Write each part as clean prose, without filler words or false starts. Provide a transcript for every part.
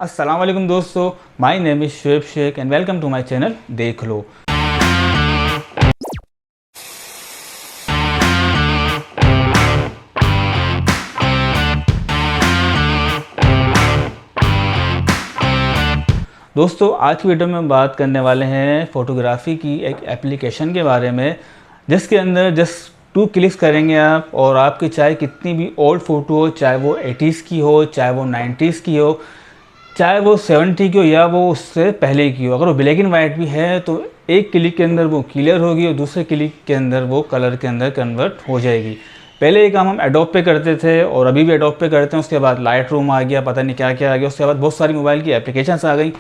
अस्सलाम वालेकुम दोस्तों, my name is Shoaib Sheikh and welcome to my channel देख लो। दोस्तों आज की वीडियो में हम बात करने वाले हैं फ़ोटोग्राफ़ी की एक एप्लीकेशन के बारे में, जिसके अंदर जस्ट 2 क्लिक्स करेंगे आप और आपकी चाहे कितनी भी ओल्ड फ़ोटो हो, चाहे वो 80s की हो, चाहे वो 90s की हो, चाहे वो 70 की हो या वो उससे पहले की हो, अगर वो ब्लैक एंड वाइट भी है तो एक क्लिक के अंदर वो क्लियर होगी और दूसरे क्लिक के अंदर वो कलर के अंदर कन्वर्ट हो जाएगी। पहले ये काम हम एडोब पे करते थे और अभी भी एडोब पे करते हैं। उसके बाद लाइट रूम आ गया, पता नहीं क्या क्या आ गया, उसके बाद बहुत सारी मोबाइल की एप्लीकेशंस आ गई।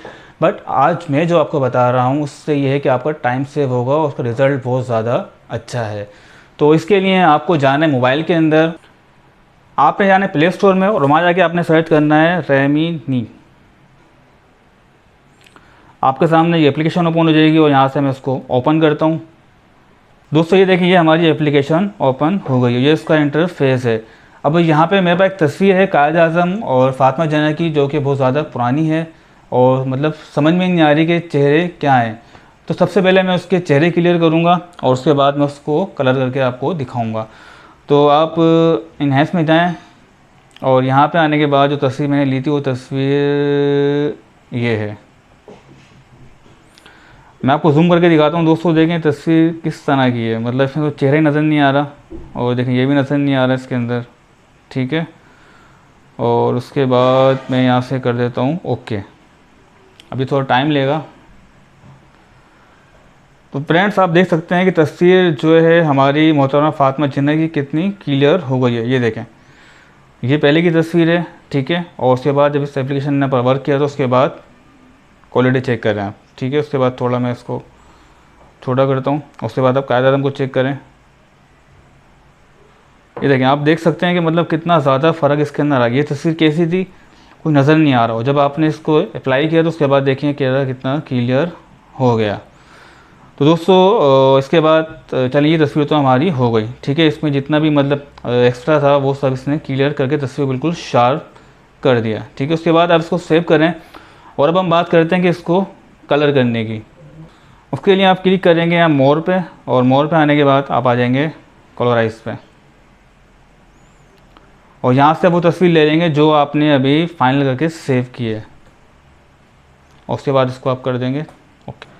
बट आज मैं जो आपको बता रहा हूँ उससे ये है कि आपका टाइम सेव होगा और उसका रिज़ल्ट बहुत ज़्यादा अच्छा है। तो इसके लिए आपको जाना है मोबाइल के अंदर, आपने जाना है प्ले स्टोर में और वहाँ जाके आपने सर्च करना है रेमिनी। आपके सामने ये एप्लीकेशन ओपन हो जाएगी और यहाँ से मैं इसको ओपन करता हूँ। दोस्तों ये देखिए, ये हमारी एप्लीकेशन ओपन हो गई है, ये इसका इंटरफेस है। अब यहाँ पे मेरे पास एक तस्वीर है कायद आज़म और फातिमा जना की, जो कि बहुत ज़्यादा पुरानी है और मतलब समझ में नहीं आ रही कि चेहरे क्या हैं। तो सबसे पहले मैं उसके चेहरे क्लियर करूँगा और उसके बाद मैं उसको कलर करके आपको दिखाऊँगा। तो आप इन्हेंस में जाएँ और यहाँ पर आने के बाद जो तस्वीर मैंने ली थी वो तस्वीर ये है। मैं आपको जूम करके दिखाता हूँ। दोस्तों देखें तस्वीर किस तरह की है, मतलब इसमें तो चेहरा ही नज़र नहीं आ रहा और देखें ये भी नज़र नहीं आ रहा इसके अंदर, ठीक है। और उसके बाद मैं यहाँ से कर देता हूँ ओके। अभी थोड़ा टाइम लेगा। तो फ्रेंड्स आप देख सकते हैं कि तस्वीर जो है हमारी मोहतरमा फातिमा जिन्ना की कितनी क्लियर हो गई है। ये देखें, ये पहले की तस्वीर है, ठीक है। और उसके बाद जब इस एप्लीकेशन ने पर वर्क किया तो उसके बाद क्वालिटी चेक करें आप, ठीक है। उसके बाद थोड़ा मैं इसको छोटा करता हूँ। उसके बाद आप कायद आज़म को चेक करें। ये देखें, आप देख सकते हैं कि मतलब कितना ज़्यादा फ़र्क इसके अंदर आ गया। ये तस्वीर कैसी थी कोई नज़र नहीं आ रहा हो, जब आपने इसको अप्लाई किया तो उसके बाद देखिए कितना क्लियर हो गया। तो दोस्तों इसके बाद चलिए ये तस्वीर तो हमारी हो गई, ठीक है। इसमें जितना भी मतलब एक्स्ट्रा था वो सब इसने क्लियर करके तस्वीर बिल्कुल शार्प कर दिया, ठीक है। उसके बाद आप इसको सेव करें और अब हम बात करते हैं कि इसको कलर करने की। उसके लिए आप क्लिक करेंगे यहाँ मोर पे और मोर पे आने के बाद आप आ जाएंगे कलराइज पे और यहाँ से वो तस्वीर ले लेंगे जो आपने अभी फाइनल करके सेव की है। उसके बाद इसको आप कर देंगे ओके।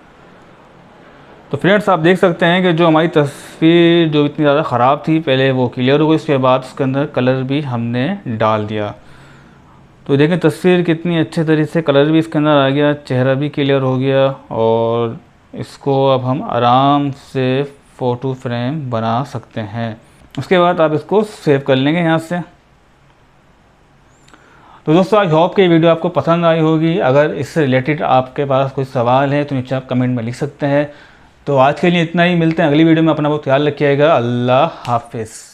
तो फ्रेंड्स आप देख सकते हैं कि जो हमारी तस्वीर जो इतनी ज़्यादा ख़राब थी पहले वो क्लियर हो गई। उसके बाद उसके अंदर कलर भी हमने डाल दिया। तो देखें तस्वीर कितनी अच्छे तरीके से कलर भी इसके अंदर आ गया, चेहरा भी क्लियर हो गया और इसको अब हम आराम से फ़ोटो फ्रेम बना सकते हैं। उसके बाद आप इसको सेव कर लेंगे यहाँ से। तो दोस्तों आई होप कि ये वीडियो आपको पसंद आई होगी। अगर इससे रिलेटेड आपके पास कोई सवाल है तो नीचे आप कमेंट में लिख सकते हैं। तो आज के लिए इतना ही, मिलते हैं अगली वीडियो में। अपना बहुत ख्याल रखिएगा। अल्लाह हाफिज़।